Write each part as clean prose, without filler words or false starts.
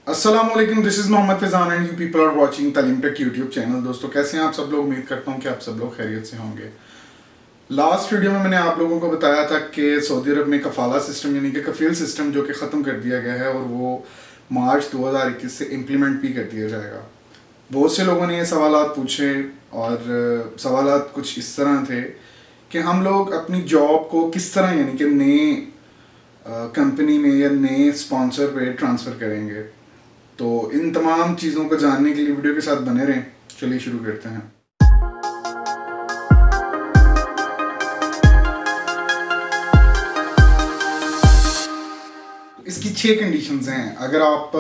अस्सलामुअलैकुम, this is Mohammad Faizan and you people are watching Taleem tech YouTube channel. दोस्तों कैसे हैं आप सब लोग? उम्मीद करता हूं कि आप सब लोग खैरियत से होंगे। लास्ट वीडियो में मैंने आप लोगों को बताया था कि सऊदी अरब में कफाला सिस्टम यानी कि कफील सिस्टम जो कि ख़त्म कर दिया गया है और वो मार्च 2021 से इम्प्लीमेंट भी कर दिया जाएगा। बहुत से लोगों ने ये सवालात पूछे और सवालात कुछ इस तरह थे कि हम लोग अपनी जॉब को किस तरह यानी कि नए कंपनी में या नए स्पॉन्सर पे ट्रांसफ़र करेंगे। तो इन तमाम चीज़ों को जानने के लिए वीडियो के साथ बने रहें। चलिए शुरू करते हैं। इसकी 6 कंडीशंस हैं। अगर आप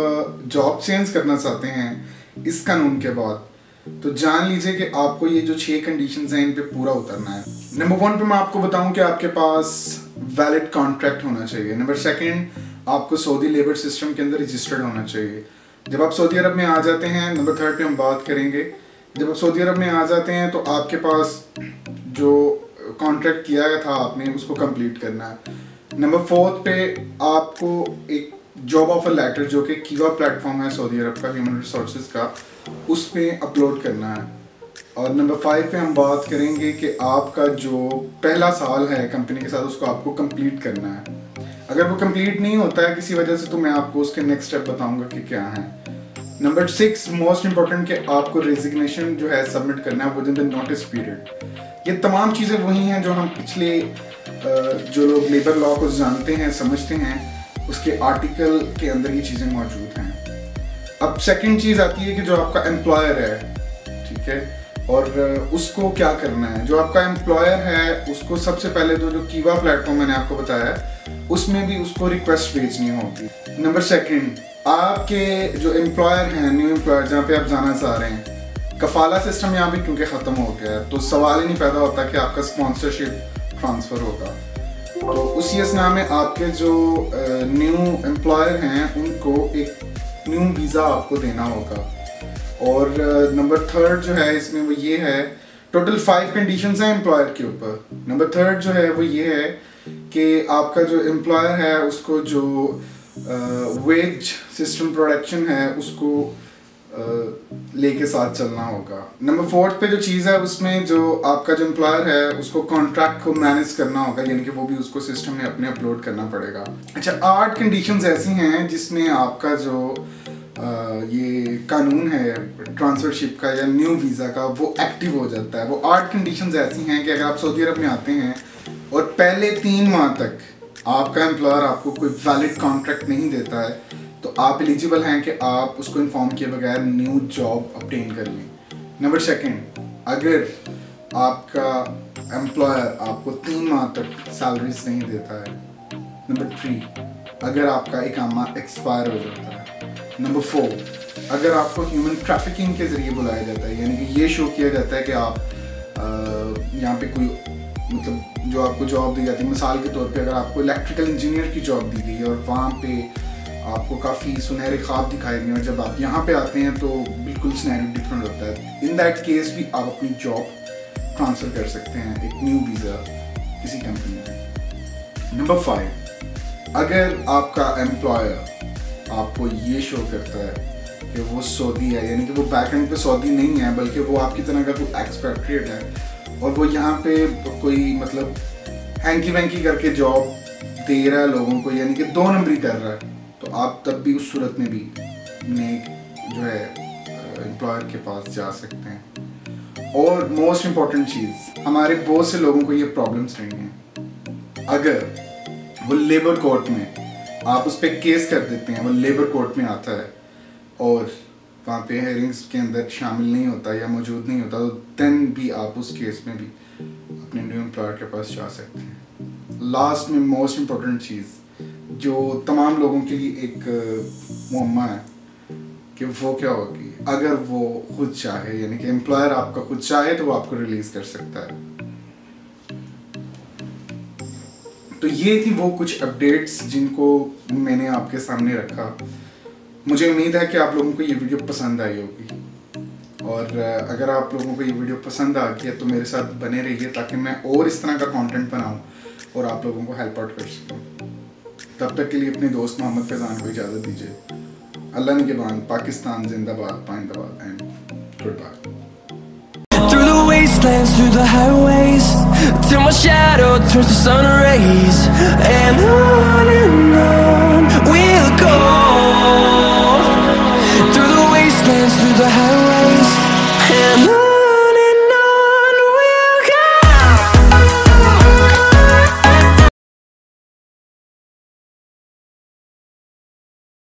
जॉब चेंज करना चाहते हैं इस कानून के बाद तो जान लीजिए कि आपको ये जो 6 कंडीशंस हैं इन पे पूरा उतरना है। नंबर 1 पे मैं आपको बताऊं कि आपके पास वैलिड कॉन्ट्रैक्ट होना चाहिए। नंबर 2 आपको सऊदी लेबर सिस्टम के अंदर रजिस्टर्ड होना चाहिए। जब आप सऊदी अरब में आ जाते हैं, नंबर 3 पे हम बात करेंगे, जब आप सऊदी अरब में आ जाते हैं तो आपके पास जो कॉन्ट्रैक्ट किया गया था आपने उसको कंप्लीट करना है। नंबर 4 पे आपको एक जॉब ऑफर लेटर जो कि कीवा प्लेटफॉर्म है सऊदी अरब का ह्यूमन रिसोर्सेज का, उस पर अपलोड करना है। और नंबर 5 पे हम बात करेंगे कि आपका जो पहला साल है कंपनी के साथ उसको आपको कंप्लीट करना है। अगर वो कंप्लीट नहीं होता है किसी वजह से तो मैं आपको उसके नेक्स्ट स्टेप बताऊंगा कि क्या है। नंबर 6 मोस्ट इंपॉर्टेंट कि आपको रेजिग्नेशन जो है सबमिट करना है with in the notice period. ये तमाम चीज़ें वही हैं जो हम पिछले जो लोग लेबर लॉ को जानते हैं समझते हैं उसके आर्टिकल के अंदर ये चीज़ें मौजूद हैं। अब सेकंड चीज़ आती है कि जो आपका एम्प्लॉयर है, ठीक है, और उसको क्या करना है। जो आपका एम्प्लॉयर है उसको सबसे पहले तो जो कीवा प्लेटफॉर्म मैंने आपको बताया उसमें भी उसको रिक्वेस्ट भेजनी होगी। नंबर 2 आपके जो एम्प्लॉयर हैं, न्यू एम्प्लॉयर जहाँ पे आप जाना चाह रहे हैं, कफाला सिस्टम यहाँ भी क्योंकि ख़त्म हो गया है तो सवाल ही नहीं पैदा होता कि आपका स्पॉन्सरशिप ट्रांसफ़र होगा। तो उसी असना में आपके जो न्यू एम्प्लॉयर हैं उनको एक न्यू वीज़ा आपको देना होगा। और नंबर 3 जो है इसमें वो ये है, टोटल 5 कंडीशंस हैं एम्प्लॉयर के ऊपर। नंबर 3 जो है वो ये है कि आपका जो एम्प्लॉयर है उसको जो वेज सिस्टम प्रोडक्शन है उसको लेके साथ चलना होगा। नंबर 4 पे जो चीज़ है उसमें जो आपका जो एम्प्लॉयर है उसको कॉन्ट्रैक्ट को मैनेज करना होगा, यानी कि वो भी उसको सिस्टम में अपने अपलोड करना पड़ेगा। अच्छा, 8 कंडीशंस ऐसी हैं जिसमें आपका जो ये कानून है ट्रांसफरशिप का या न्यू वीज़ा का वो एक्टिव हो जाता है। वो 8 कंडीशंस ऐसी हैं कि अगर आप सऊदी अरब में आते हैं और पहले 3 माह तक आपका एम्प्लॉयर आपको कोई वैलिड कॉन्ट्रैक्ट नहीं देता है तो आप एलिजिबल हैं कि आप उसको इन्फॉर्म किए बगैर न्यू जॉब ऑब्टेन कर लें। नंबर 2 अगर आपका एम्प्लॉयर आपको 3 माह तक सैलरीज नहीं देता है। नंबर 3 अगर आपका इकामा एक्सपायर हो जाता है। नंबर 4 अगर आपको ह्यूमन ट्रैफिकिंग के ज़रिए बुलाया जाता है, यानी कि ये शो किया जाता है कि आप यहाँ पे कोई मतलब जो आपको जॉब दी जाती है, मिसाल के तौर पे अगर आपको इलेक्ट्रिकल इंजीनियर की जॉब दी गई है और वहाँ पे आपको काफ़ी सुनहरे ख्वाब दिखाए गए और जब आप यहाँ पे आते हैं तो बिल्कुल सिनेरियो डिफरेंट होता है। इन दैट केस भी आप अपनी जॉब ट्रांसफ़र कर सकते हैं एक न्यू वीज़ा किसी कंपनी में। नंबर 5 अगर आपका एम्प्लॉयर आपको ये शो करता है कि वो सऊदी है, यानी कि वो बैक एंड पे सऊदी नहीं है बल्कि वो आपकी तरह का कोई एक्सपेट्रिएट है और वो यहाँ पे कोई मतलब हैंकी वैंकी करके जॉब दे रहा है लोगों को, यानी कि 2 नंबरी कर रहा है, तो आप तब भी उस सूरत में भी जो है एम्प्लॉयर के पास जा सकते हैं। और मोस्ट इम्पॉर्टेंट चीज़, हमारे बहुत से लोगों को ये प्रॉब्लम्स रही हैं। अगर वो लेबर कोर्ट में आप उस पर केस कर देते हैं, वो लेबर कोर्ट में आता है और वहाँ पे हेयरिंग्स के अंदर शामिल नहीं होता या मौजूद नहीं होता तो देन भी आप उस केस में भी अपने न्यू एम्प्लॉयर के पास जा सकते हैं। लास्ट में मोस्ट इम्पॉर्टेंट चीज़ जो तमाम लोगों के लिए एक मुअम्मा है कि वो क्या होगी, अगर वो खुद चाहे, यानी कि एम्प्लॉयर आपका खुद चाहे तो वो आपको रिलीज़ कर सकता है। तो ये थी वो कुछ अपडेट्स जिनको मैंने आपके सामने रखा। मुझे उम्मीद है कि आप लोगों को ये वीडियो पसंद आई होगी और अगर आप लोगों को ये वीडियो पसंद आ गया तो मेरे साथ बने रहिए ताकि मैं और इस तरह का कंटेंट बनाऊं और आप लोगों को हेल्प आउट कर सकूं। तब तक के लिए अपने दोस्त मोहम्मद फैज़ान को इजाज़त दीजिए। अल्लाह निगहबान, पाकिस्तान जिंदाबाद, पाइंदाबाद and goodbye. Through the wastelands, through the highways, till my shadow turns to sun rays, and on we'll go. Through the wastelands, through the highways.